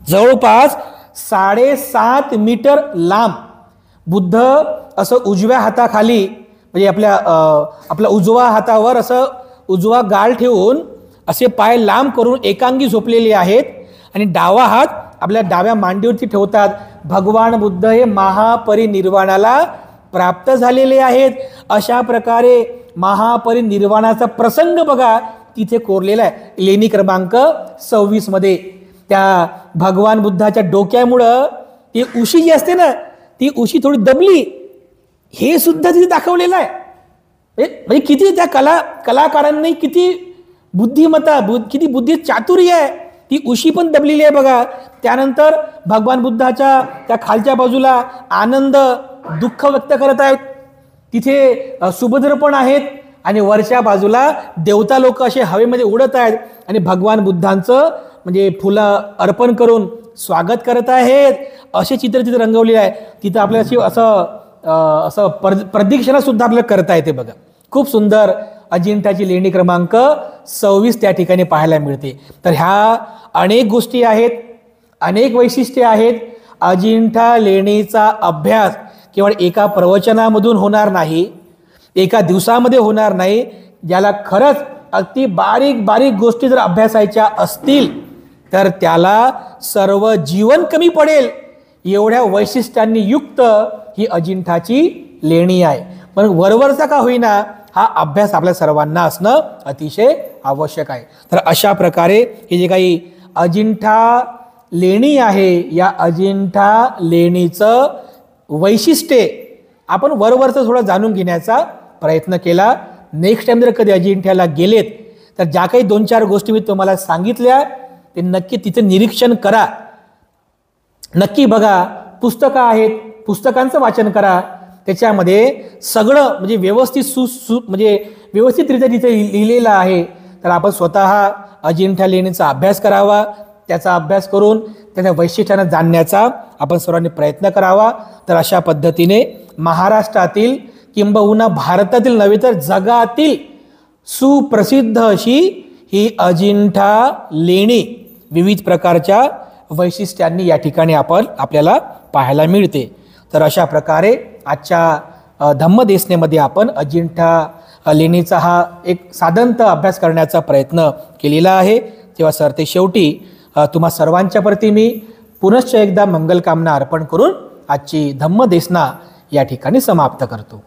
जवळपास 7.5 मीटर लांब. बुद्ध असं उजव्या हाताखाली म्हणजे आपल्या उजवा हातावर असं उजवा गाल ठेवून असे पाय लांब करून एकांगी झोपलेले आहेत आणि डावा हात आपल्या डाव्या मांडीवरती ठेवतात. भगवान बुद्ध हे महापरिनिर्वाणाला प्राप्त झालेले आहेत. अशा प्रकारे महापरिनिर्वाणाचा प्रसंग बघा तिथे कोरलेला आहे लेणी क्रमांक 26 मध्ये. त्या भगवान बुद्धाच्या डोक्यामुळं ती उशी जी असते ना ती उशी थोडी दबली, हे सुद्धा तिथे दाखवलेलं आहे. म्हणजे किती त्या कलाकारांनी किती बुद्धिमत्ता, किती बुद्धी चातुर्य आहे. ती उशी पण दबलेली आहे बघा. त्यानंतर भगवान बुद्धाच्या त्या खालच्या बाजूला आनंद दुःख व्यक्त करत आहेत. तिथे सुभद्र पण आहेत आणि वरच्या बाजूला देवता लोक असे हवेमध्ये उडत आहेत आणि भगवान बुद्धांचं म्हणजे फुलं अर्पण करून स्वागत करत आहेत. असे चित्र तिथे रंगवलेले आहे. तिथं आपल्याला असं प्रदक्षिणा सुद्धा आपल्याला करता येते बघा. खूप सुंदर अजिंठाची लेणी क्रमांक 26 त्या ठिकाणी पाहायला मिळते. तर ह्या अनेक गोष्टी आहेत, अनेक वैशिष्ट्ये आहेत. अजिंठा लेणीचा अभ्यास केवळ एका प्रवचनामधून होणार नाही, एका दिवसामध्ये होणार नाही. ज्याला खरंच अगदी बारीक बारीक गोष्टी जर अभ्यासायच्या असतील तर त्याला सर्व जीवन कमी पडेल एवढ्या वैशिष्ट्यांनी युक्त ही अजिंठाची लेणी आहे. पण वरवरचा का होईना हा अभ्यास आपल्या सर्वांना असणं अतिशय आवश्यक आहे. तर अशा प्रकारे हे जे काही अजिंठा लेणी आहे या अजिंठा लेणीचं वैशिष्ट्ये आपण वरवरचं थोडं जाणून घेण्याचा प्रयत्न केला. नेक्स्ट टाइम जर कधी अजिंठ्याला गेलेत तर ज्या काही 2-4 गोष्टी मी तुम्हाला सांगितल्या ते नक्की तिथे निरीक्षण करा, नक्की बघा. पुस्तकं आहेत, पुस्तकांचं वाचन करा. त्याच्यामध्ये सगळं म्हणजे व्यवस्थितरित्या तिथे लिहिलेलं आहे. तर आपण स्वतः अजिंठा लेणीचा अभ्यास करावा. त्याचा अभ्यास करून त्याच्या वैशिष्ट्यांना जाणण्याचा आपण सर्वांनी प्रयत्न करावा. तर अशा पद्धतीने महाराष्ट्रातील किंबहुना भारतातील नव्हे तर जगातील सुप्रसिद्ध अशी ही अजिंठा लेणी विविध प्रकारच्या वैशिष्ट्यांनी या ठिकाणी आपल्याला पाहायला मिळते. तर अशा प्रकारे आजच्या धम्मदेसनेमध्ये आपण अजिंठा लेणीचा हा एक साधंत अभ्यास करण्याचा प्रयत्न केलेला आहे. तेव्हा सरते शेवटी तुम्हा सर्वांच्या प्रती मी पुनश्च एकदा मंगलकामना अर्पण करून आजची धम्मदेसना या ठिकाणी समाप्त करतो.